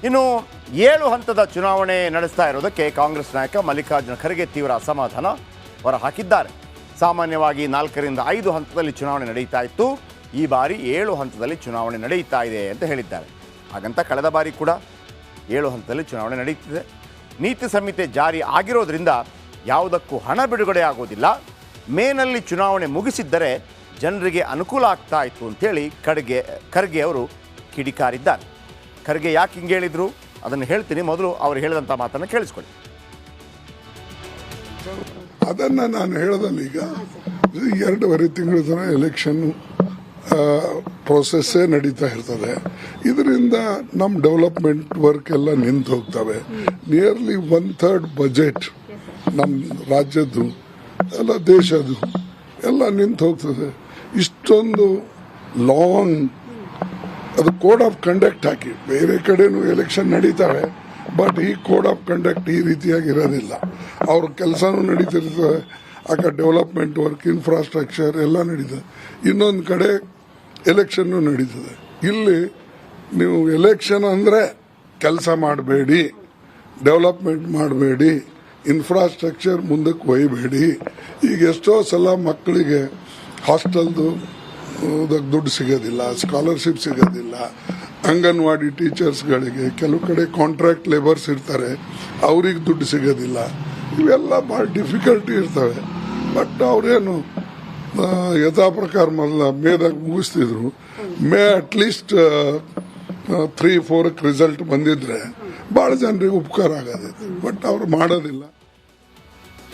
ಇನ್ನು 7 ಹಂತದ ಚುನಾವಣೆ ನಡೆಸ್ತಾ ಇರೋದಕ್ಕೆ ಕಾಂಗ್ರೆಸ್ ನಾಯಕ ಮಲ್ಲಿಕಾರ್ಜುನ ಖರ್ಗೆ ತೀವ್ರ ಅಸಮಾಧಾನ ಹೊರಹಾಕಿದ್ದಾರೆ. ಸಾಮಾನ್ಯವಾಗಿ 4 ರಿಂದ 5 ಹಂತದಲ್ಲಿ ಚುನಾವಣೆ ನಡೆಯುತ್ತಾ ಇತ್ತು. ಈ ಬಾರಿ 7 ಹಂತದಲ್ಲಿ ಚುನಾವಣೆ ನಡೆಯುತ್ತಾ ಇದೆ ಅಂತ ಹೇಳಿದ್ದಾರೆ. ಹಾಗಂತ ಕಳೆದ ಬಾರಿ ಕೂಡ 7 ಹಂತದಲ್ಲಿ ಚುನಾವಣೆ ನಡೆಯುತ್ತಿದೆ. ನೀತಿ ಸಂಹಿತೆ ಜಾರಿ ಆಗಿರೋದ್ರಿಂದ ಯಾವುದಕ್ಕೂ ಹಣ ಬಿಡುಗಡೆ ಆಗೋದಿಲ್ಲ. ಮೇನಲ್ಲಿ ಚುನಾವಣೆ ಮುಗಿಸಿದ್ದರೆ ಜನರಿಗೆ ಅನುಕೂಲ ಆಗ್ತಾ ಇತ್ತು ಅಂತೇಳಿ ಖರ್ಗೆ ಅವರು ಕಿಡಿಕಾರಿದ್ದಾರೆ. ಖರ್ಗೆ ಯಾಕೆ ಹಿಂಗೆ ಹೇಳಿದ್ರು ಅದನ್ನು ಹೇಳ್ತೀನಿ. ಮೊದಲು ಅವರು ಹೇಳಿದಂಥ ಮಾತನ್ನು ಕೇಳಿಸ್ಕೊಳ್ಳಿ. ಅದನ್ನು ನಾನು ಹೇಳೋದಲ್ಲ. ಈಗ 2.5 ತಿಂಗಳ ತನಕ ಎಲೆಕ್ಷನ್ ಪ್ರೋಸೆಸ್ಸೇ ನಡೀತಾ ಇರ್ತದೆ. ಇದರಿಂದ ನಮ್ಮ ಡೆವಲಪ್ಮೆಂಟ್ ವರ್ಕ್ ಎಲ್ಲ ನಿಂತು ಹೋಗ್ತವೆ. ನಿಯರ್ಲಿ 1/3 ಬಜೆಟ್ ನಮ್ಮ ರಾಜ್ಯದ್ದು ಎಲ್ಲ ದೇಶದ್ದು ಎಲ್ಲ ನಿಂತು ಹೋಗ್ತದೆ. ಇಷ್ಟೊಂದು ಲಾಂಗ್ ಅದು ಕೋಡ್ ಆಫ್ ಕಂಡಕ್ಟ್ ಹಾಕಿ ಬೇರೆ ಕಡೆನೂ ಎಲೆಕ್ಷನ್ ನಡೀತವೆ. ಬಟ್ ಈ ಕೋಡ್ ಆಫ್ ಕಂಡಕ್ಟ್ ಈ ರೀತಿಯಾಗಿ ಇರೋದಿಲ್ಲ. ಅವ್ರ ಕೆಲಸನೂ ನಡೀತಿರ್ತದೆ. ಆಗ ಡೆವಲಪ್ಮೆಂಟ್ ವರ್ಕ್, ಇನ್ಫ್ರಾಸ್ಟ್ರಕ್ಚರ್ ಎಲ್ಲ ನಡೀತದೆ. ಇನ್ನೊಂದು ಕಡೆ ಎಲೆಕ್ಷನ್ನು ನಡೀತದೆ. ಇಲ್ಲಿ ನೀವು ಎಲೆಕ್ಷನ್ ಅಂದರೆ ಕೆಲಸ ಮಾಡಬೇಡಿ, ಡೆವಲಪ್ಮೆಂಟ್ ಮಾಡಬೇಡಿ, ಇನ್ಫ್ರಾಸ್ಟ್ರಕ್ಚರ್ ಮುಂದಕ್ಕೆ ಒಯ್ಯಬೇಡಿ. ಈಗ ಎಷ್ಟೋ ಸಲ ಮಕ್ಕಳಿಗೆ ಹಾಸ್ಟೆಲ್ದು ದುಡ್ಡು ಸಿಗೋದಿಲ್ಲ, ಸ್ಕಾಲರ್ಶಿಪ್ ಸಿಗೋದಿಲ್ಲ. ಅಂಗನವಾಡಿ ಟೀಚರ್ಸ್ಗಳಿಗೆ ಕೆಲವು ಕಡೆ ಕಾಂಟ್ರಾಕ್ಟ್ ಲೇಬರ್ಸ್ ಇರ್ತಾರೆ, ಅವ್ರಿಗೆ ದುಡ್ಡು ಸಿಗೋದಿಲ್ಲ. ಇವೆಲ್ಲ ಭಾಳ ಡಿಫಿಕಲ್ಟಿ ಇರ್ತವೆ. ಬಟ್ ಅವರೇನು ಯಥಾ ಪ್ರಕಾರ ಮೊದಲ ಮೇದಾಗ ಮುಗಿಸ್ತಿದ್ರು. ಅಟ್ಲೀಸ್ಟ್ 3-4 ರಿಸಲ್ಟ್ ಬಂದಿದ್ರೆ ಭಾಳ ಜನರಿಗೆ ಉಪಕಾರ ಆಗೋದಿತ್ತು. ಬಟ್ ಅವ್ರು ಮಾಡೋದಿಲ್ಲ.